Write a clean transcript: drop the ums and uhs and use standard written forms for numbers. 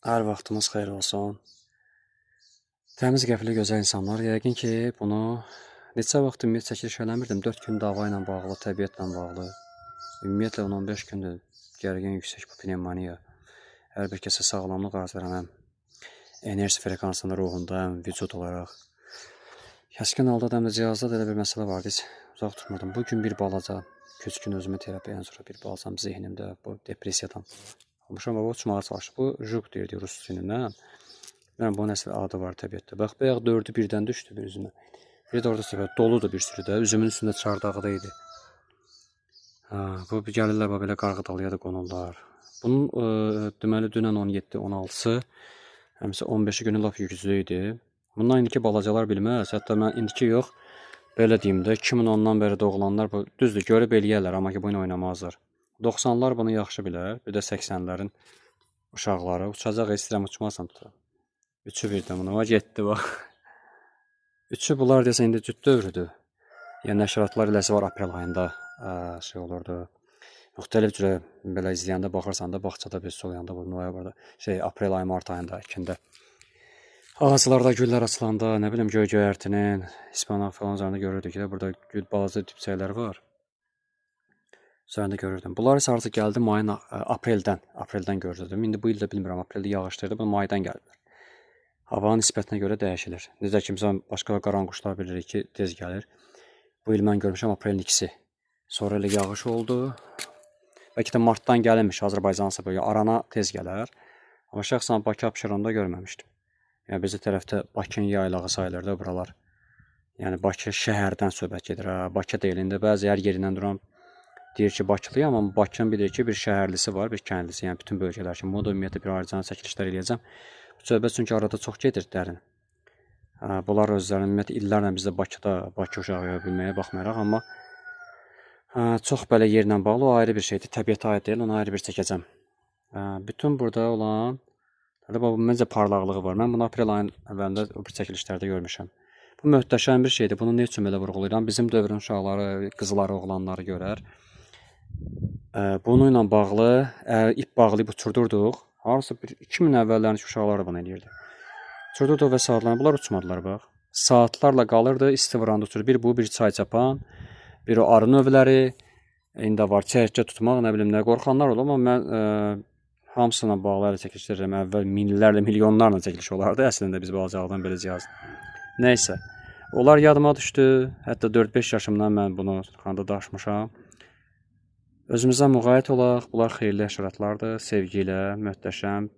Hər vaxtımız xeyir olsun. Təmiz qəlbli gözəl insanlar, yəqin ki, bunu neçə vaxt ümumiyyət çəkiliş eləmirdim. 4 gün dava ilə bağlı, təbiətlə bağlı. Ümumiyyətlə 10-15 gündür gərgin yüksək bu pnevmoniya. Hər bir kəsə sağlamlıq arzu edirəm. Enerji frekansında, ruhunda, vücud olaraq. Kəskin halda da cihazda da elə bir məsələ vardı. Heç uzaq tutmadım. Bu gün bir balaca köçkün özümü terapiyaya sonra bir balacam zehnimdə bu depressiyadan olmuşam və uçmağa çalışıb. Bu juk deyirdi rus dilindən. Yəni bunun əsl adı var təbiətdə. Bax, bayaq 4-ü birdən düşdü bir üzümə. Bir də orada səfər doludur bir sürü də. Üzümün üstündə çardağıda idi. Bu gəlirlər belə qarğıdalıya da qonurlar. Bunun deməli dünən 17, 16-sı, həmsə 15-i günü lap yüksək idi. Bundan indiki balacalar bilməz. Hətta mən indiki yox, belə deyim də 2010-dan bəri doğulanlar bu düzdür, görüb eləyərlər, amma ki bu ilə oynamazlar. 90-lar bunu yaxşı bilər. Bir də 80-lərin uşaqları uçacaq, istəyirəm uçmazsan tuturam. Üçü birdən buna getdi bax. Üçü bunlar desə indi cüt dövrüdür. Yəni nəşratlar eləsi var aprel ayında şey olurdu. Müxtəlif cürə belə izləyəndə baxırsan da bağçada bir soyanda bu noyabrda, aprel ayı, mart ayında ikində. Ağaclarda güllər açılanda, nə bilim göy-göyərtinin, İspanaq falan üzərində görürdük ki, burada gül balaca dibçəklər var. Üzərində görürdüm. Bunlar isə artıq gəldi mayın apreldən gördüm. İndi bu il də bilmirəm, apreldə yağışdırdı, bu maydan gəliblər. Havanın nisbətinə görə dəyişilir. Necə ki, məsələn, başqa qaranquşlar bilirik ki, tez gəlir. Bu il mən görmüşəm aprelin 2-si. Sonra elə yağış oldu. Bəlkə də martdan gəlirmiş Azərbaycansa böyle arana tez gələr. Amma şəxsən Bakı Abşeronda görməmişdim. Yəni bizi tərəfdə Bakının yaylağı sayılır da buralar. Yəni Bakı şəhərdən söhbət gedir. Bakı deyilində bəzi hər yerindən duran deyir ki, Bakılıyam, amma Bakının bilir ki, bir şəhərlisi var, bir kəndlisi, yəni bütün bölgələr kimi. Bunu da ümumiyyətlə bir ayrıca çəkilişlər eləyəcəm. Bu söhbət çünki arada çox gedir dərin. Bunlar özlərinin ümumiyyətlə illərlə bizdə Bakıda, Bakı uşağı görə bilməyə baxmayaraq, amma çox belə yerlə bağlı o ayrı bir şeydir. Təbiətə aid deyil, onu ayrı bir çəkəcəm. Bütün burada olan, məncə parlaqlığı var. Mən bunu aprel ayın əvvəlində o bir çəkilişlərdə görmüşəm. Bu möhtəşəm bir şeydir. Bunu nə üçün belə vurğulayıram? Bizim dövrün uşaqları, qızları, oğlanları görər. Bununla bağlı ip bağlayıb uçurdurduq. Harasa 2000 əvvəllərin uşaqları bunu eləyirdi. Uçurdurduq və saatlarla bunlar uçmadılar bax. Saatlarla qalırdı, isti vuranda uçurdu. Bir bu, bir çay çapan, bir o arı növləri. İndi var çəyirtkə tutmaq, nə bilim nə qorxanlar olur, amma mən hamısına bağlı ələ çəkilişdirəm. Əvvəl minlərlə, milyonlarla çəkiliş olardı. Əslində biz balacaqdan belə cihaz. Nəysə, onlar yadıma düşdü. Hətta 4-5 yaşımdan mən bunu xanda daşmışam. Özümüzə müğayət olaq. Bunlar xeyirli həşəratlardır. Sevgi ilə, möhtəşəm,